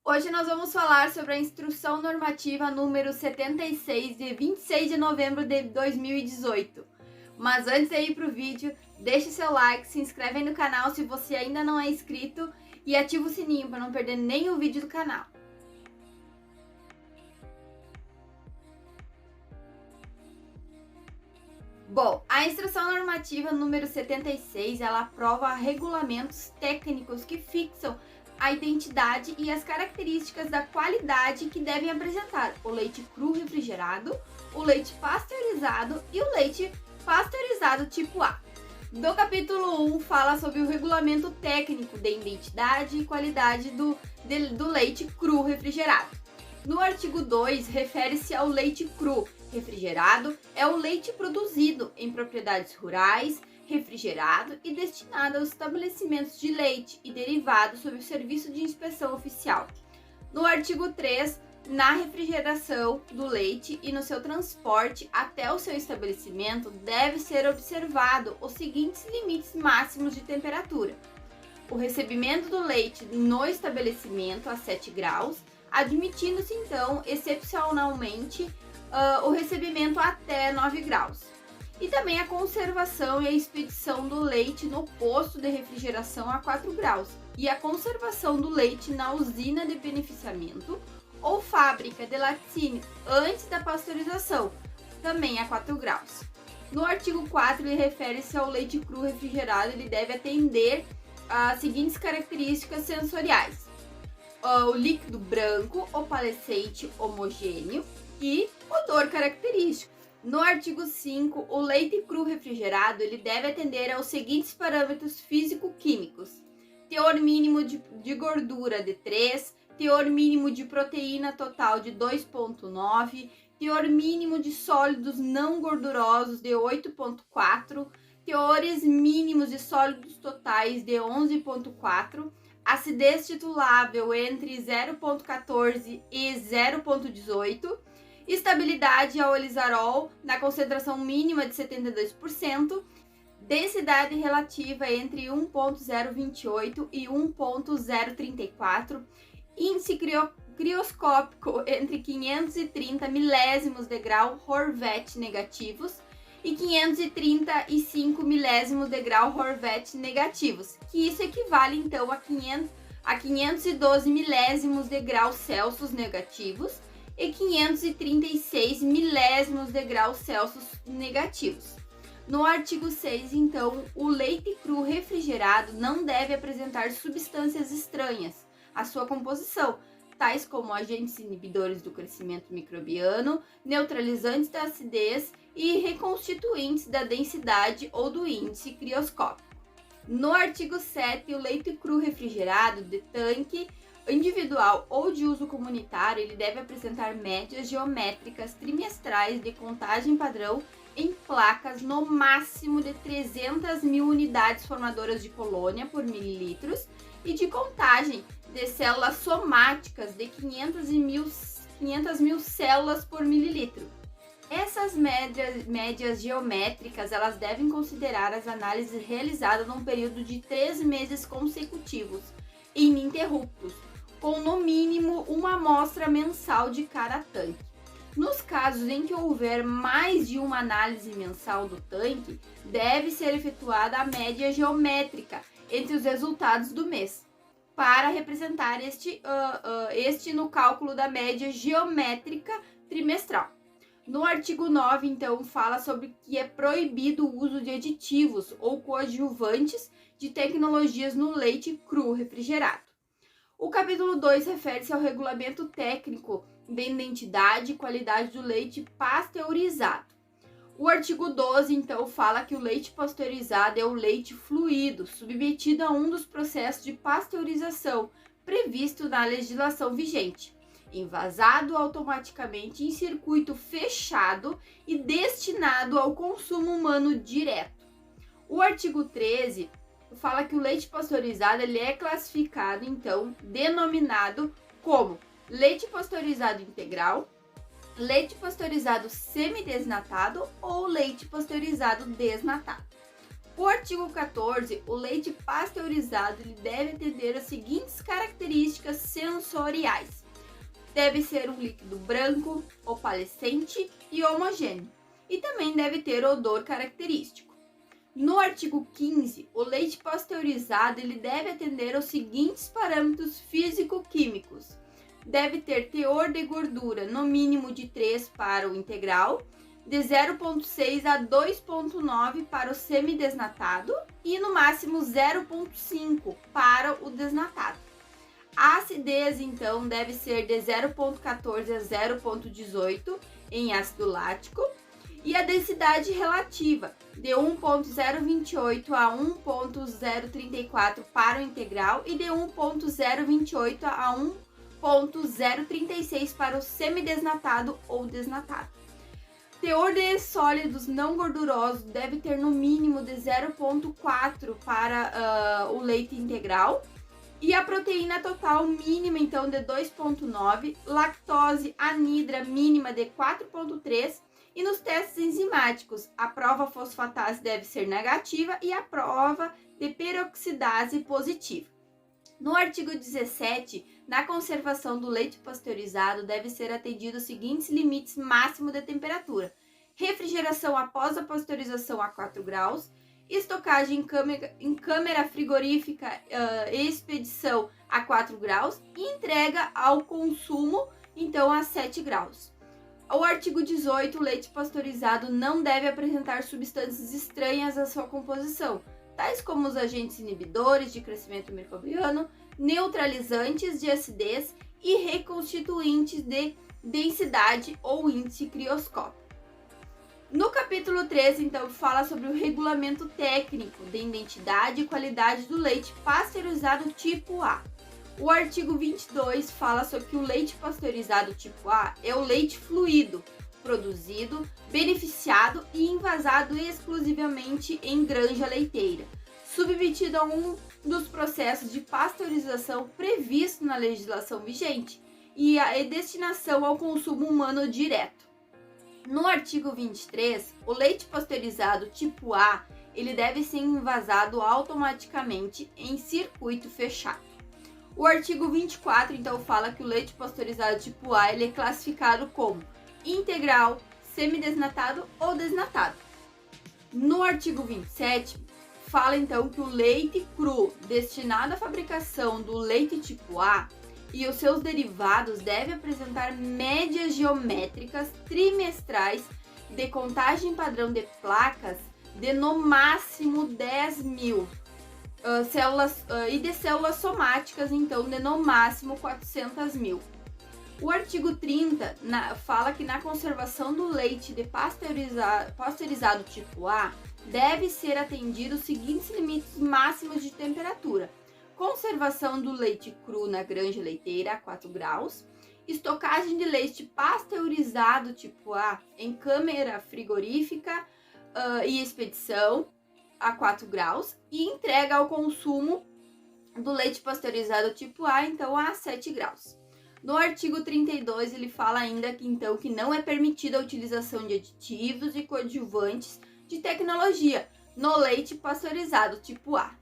Hoje nós vamos falar sobre a Instrução Normativa número 76, de 26 de novembro de 2018. Mas antes de ir para o vídeo, deixe seu like, se inscreve aí no canal se você ainda não é inscrito e ativa o sininho para não perder nenhum vídeo do canal. Bom, a Instrução Normativa número 76, ela aprova regulamentos técnicos que fixam a identidade e as características da qualidade que devem apresentar o leite cru refrigerado, o leite pasteurizado e o leite pasteurizado tipo A. Do capítulo 1 fala sobre o regulamento técnico de identidade e qualidade do leite cru refrigerado. No artigo 2, refere-se ao leite cru. Refrigerado é o leite produzido em propriedades rurais, refrigerado e destinado aos estabelecimentos de leite e derivados sob o serviço de inspeção oficial. No artigo 3, na refrigeração do leite e no seu transporte até o seu estabelecimento, deve ser observado os seguintes limites máximos de temperatura: o recebimento do leite no estabelecimento a 7 graus, admitindo-se então, excepcionalmente, o recebimento até 9 graus. E também a conservação e a expedição do leite no posto de refrigeração a 4 graus e a conservação do leite na usina de beneficiamento ou fábrica de laticínio antes da pasteurização, também a 4 graus. No artigo 4, ele refere-se ao leite cru refrigerado, ele deve atender as seguintes características sensoriais: o líquido branco, opalescente, homogêneo e odor característico. No artigo 5, o leite cru refrigerado ele deve atender aos seguintes parâmetros físico-químicos: teor mínimo de gordura de 3, teor mínimo de proteína total de 2,9, teor mínimo de sólidos não gordurosos de 8,4, teores mínimos de sólidos totais de 11,4, acidez titulável entre 0,14 e 0,18, estabilidade ao elisarol na concentração mínima de 72%, densidade relativa entre 1,028 e 1,034, índice crioscópico entre 530 milésimos de grau Horvath negativos e 535 milésimos de grau Horvath negativos, que isso equivale então a 512 milésimos de grau Celsius negativos e 536 milésimos de grau Celsius negativos. No artigo 6, então, o leite cru refrigerado não deve apresentar substâncias estranhas à sua composição, tais como agentes inibidores do crescimento microbiano, neutralizantes da acidez e reconstituintes da densidade ou do índice crioscópico. No artigo 7, o leite cru refrigerado de tanque individual ou de uso comunitário, ele deve apresentar médias geométricas trimestrais de contagem padrão em placas no máximo de 300 mil unidades formadoras de colônia por mililitros e de contagem de células somáticas de 500 mil células por mililitro. Essas médias geométricas, elas devem considerar as análises realizadas num período de 3 meses consecutivos, ininterruptos, com no mínimo uma amostra mensal de cada tanque. Nos casos em que houver mais de uma análise mensal do tanque, deve ser efetuada a média geométrica entre os resultados do mês, para representar este no cálculo da média geométrica trimestral. No artigo 9, então, fala sobre que é proibido o uso de aditivos ou coadjuvantes de tecnologias no leite cru refrigerado. O capítulo 2 refere-se ao regulamento técnico de identidade e qualidade do leite pasteurizado. O artigo 12, então, fala que o leite pasteurizado é o leite fluido, submetido a um dos processos de pasteurização previsto na legislação vigente, envasado automaticamente em circuito fechado e destinado ao consumo humano direto. O artigo 13 fala que o leite pasteurizado ele é classificado, então, denominado como leite pasteurizado integral, leite pasteurizado semidesnatado ou leite pasteurizado desnatado. O artigo 14, o leite pasteurizado ele deve atender as seguintes características sensoriais. Deve ser um líquido branco, opalescente e homogêneo, e também deve ter odor característico. No artigo 15, o leite pasteurizado ele deve atender aos seguintes parâmetros físico-químicos. Deve ter teor de gordura no mínimo de 3 para o integral, de 0,6 a 2,9 para o semidesnatado e no máximo 0,5 para o desnatado. A acidez, então, deve ser de 0,14 a 0,18 em ácido lático e a densidade relativa de 1,028 a 1,034 para o integral e de 1,028 a 1,036 para o semidesnatado ou desnatado. Teor de sólidos não gordurosos deve ter no mínimo de 0,4 para o leite integral. E a proteína total mínima, então, de 2,9, lactose anidra mínima de 4,3 e nos testes enzimáticos, a prova fosfatase deve ser negativa e a prova de peroxidase positiva. No artigo 17, na conservação do leite pasteurizado, deve ser atendido os seguintes limites máximos de temperatura: refrigeração após a pasteurização a 4 graus, estocagem em câmera frigorífica e expedição a 4 graus e entrega ao consumo, então, a 7 graus. O artigo 18, o leite pasteurizado não deve apresentar substâncias estranhas à sua composição, tais como os agentes inibidores de crescimento microbiano, neutralizantes de acidez e reconstituintes de densidade ou índice crioscópico. No capítulo 13, então, fala sobre o regulamento técnico de identidade e qualidade do leite pasteurizado tipo A. O artigo 22 fala sobre que o leite pasteurizado tipo A é o leite fluido, produzido, beneficiado e envasado exclusivamente em granja leiteira, submetido a um dos processos de pasteurização previsto na legislação vigente e a destinação ao consumo humano direto. No artigo 23, o leite pasteurizado tipo A, ele deve ser envasado automaticamente em circuito fechado. O artigo 24, então, fala que o leite pasteurizado tipo A, ele é classificado como integral, semidesnatado ou desnatado. No artigo 27, fala então que o leite cru destinado à fabricação do leite tipo A e os seus derivados devem apresentar médias geométricas trimestrais de contagem padrão de placas de no máximo 10.000 células e de células somáticas, então, de no máximo 400.000. O artigo 30 fala que na conservação do leite de pasteurizado tipo A deve ser atendido os seguintes limites máximos de temperatura: conservação do leite cru na granja leiteira a 4 graus, estocagem de leite pasteurizado tipo A em câmera frigorífica e expedição a 4 graus e entrega ao consumo do leite pasteurizado tipo A, então, a 7 graus. No artigo 32, ele fala ainda que, então, que não é permitida a utilização de aditivos e coadjuvantes de tecnologia no leite pasteurizado tipo A.